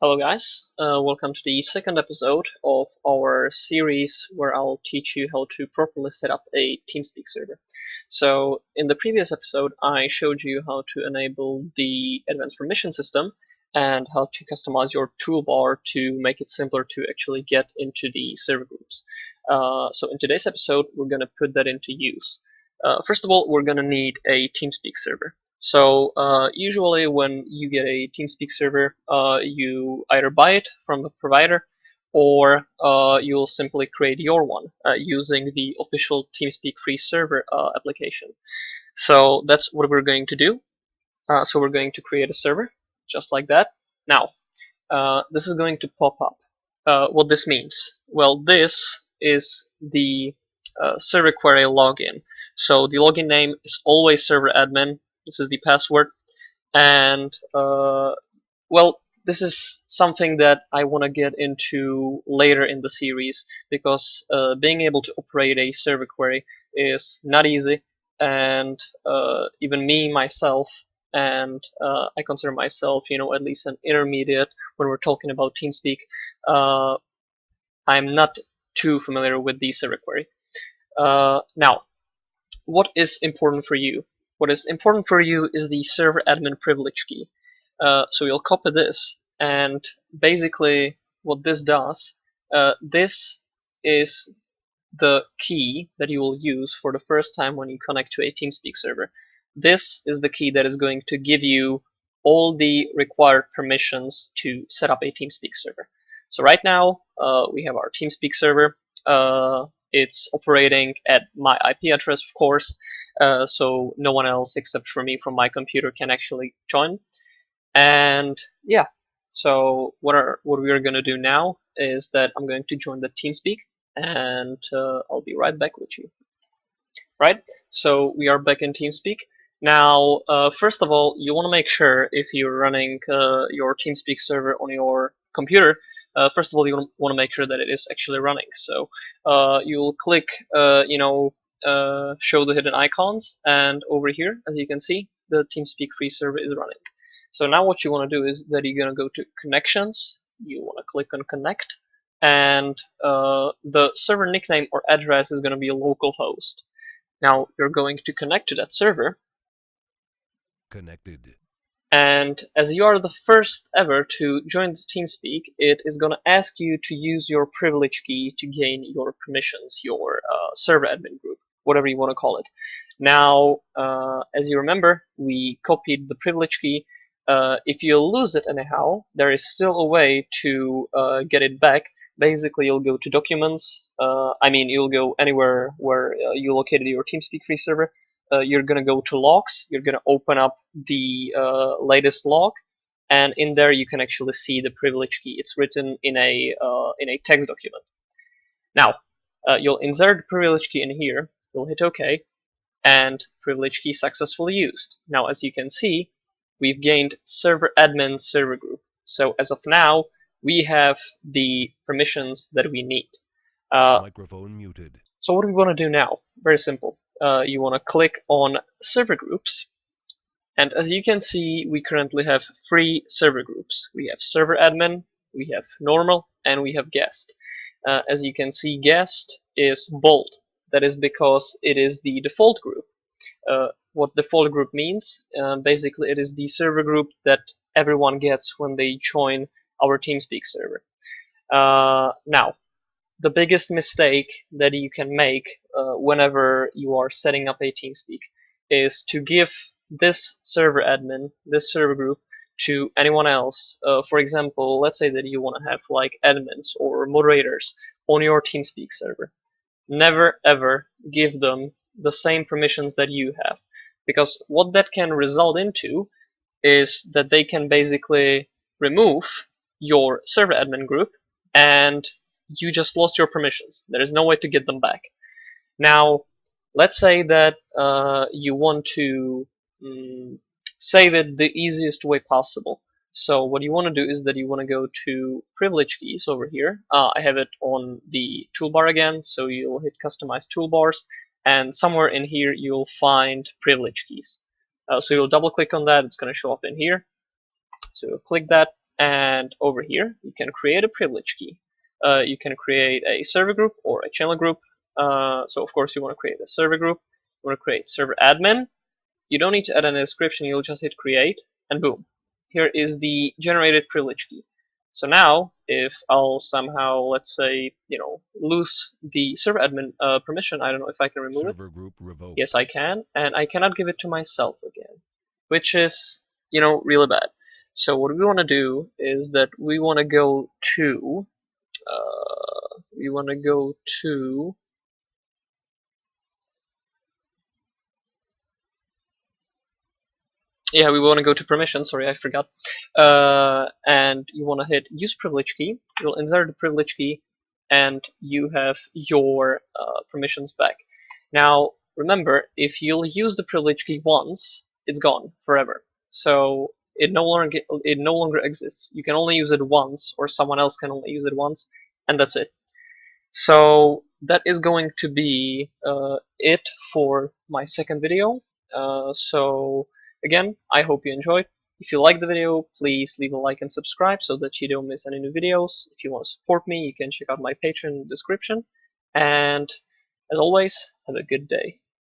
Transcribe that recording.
Hello guys, welcome to the second episode of our series where I'll teach you how to properly set up a Teamspeak server. So in the previous episode I showed you how to enable the advanced permission system and how to customize your toolbar to make it simpler to actually get into the server groups. So in today's episode we're going to put that into use. First of all, we're going to need a Teamspeak server. So usually when you get a Teamspeak server, you either buy it from the provider or you'll simply create your one using the official Teamspeak free server application. So that's what we're going to do. So we're going to create a server just like that. Now, this is going to pop up. What this means? Well, this is the server query login. So the login name is always server admin. This is the password, and well, this is something that I want to get into later in the series because being able to operate a server query is not easy, and even me myself, and I consider myself, at least an intermediate when we're talking about Teamspeak. I'm not too familiar with the server query. Now, what is important for you? What is important for you is the server admin privilege key. So you'll copy this, and basically what this does, this is the key that you will use for the first time when you connect to a Teamspeak server. This is the key that is going to give you all the required permissions to set up a Teamspeak server. So right now we have our Teamspeak server. It's operating at my IP address, of course, so no one else except for me from my computer can actually join. And yeah, so what we are going to do now is that I'm going to join the Teamspeak, and I'll be right back with you. Right, so we are back in Teamspeak. Now, first of all, you want to make sure if you're running your Teamspeak server on your computer, first of all, you want to make sure that it is actually running. So you'll click, show the hidden icons, and over here, as you can see, the Teamspeak free server is running. So now what you want to do is that you're going to go to Connections. You want to click on Connect, and the server nickname or address is going to be localhost. Now you're going to connect to that server. Connected. And as you are the first ever to join this Teamspeak, it is going to ask you to use your privilege key to gain your permissions, your server admin group, whatever you want to call it. Now, as you remember, we copied the privilege key. If you lose it anyhow, there is still a way to get it back. Basically, you'll go to Documents. You'll go anywhere where you located your Teamspeak free server. You're going to go to Logs. You're going to open up the latest log, and in there you can actually see the privilege key. It's written in a text document. Now, you'll insert the privilege key in here. You'll hit OK, and privilege key successfully used. Now, as you can see, we've gained server admin server group. So as of now, we have the permissions that we need. Microphone muted. So what do we want to do now? Very simple. You want to click on server groups. And as you can see, we currently have 3 server groups. We have server admin, we have normal, and we have guest. As you can see, guest is bold. That is because it is the default group. What default group means, basically it is the server group that everyone gets when they join our Teamspeak server. Now, the biggest mistake that you can make whenever you are setting up a Teamspeak is to give this server admin, this server group, to anyone else. For example, let's say that you want to have like admins or moderators on your Teamspeak server. Never ever give them the same permissions that you have, because what that can result into is that they can basically remove your server admin group and you just lost your permissions. There is no way to get them back. Now, let's say that you want to save it the easiest way possible. So what you want to do is that you want to go to privilege keys over here. I have it on the toolbar again, so you'll hit customize toolbars, and somewhere in here you'll find privilege keys. So you'll double click on that, it's going to show up in here. So you'll click that, And over here, you can create a privilege key. You can create a server group or a channel group. So of course you want to create a server group. You want to create server admin. You don't need to add any description. You'll just hit create, and boom, here is the generated privilege key. So now, if I'll somehow, let's say, lose the server admin permission, I don't know if I can remove it. Server group revoked. Yes, I can, and I cannot give it to myself again, which is, really bad. So what we want to do is that we want to go to, we want to go to yeah, we want to go to permission. Sorry, I forgot. And you want to hit use privilege key. You'll insert the privilege key, and you have your permissions back. Now, remember, if you'll use the privilege key once, it's gone forever. So it no longer exists. You can only use it once, or someone else can only use it once, and that's it. So that is going to be it for my second video. So again, I hope you enjoyed. If you liked the video, please leave a like and subscribe so that you don't miss any new videos. If you want to support me, you can check out my Patreon description. And as always, have a good day.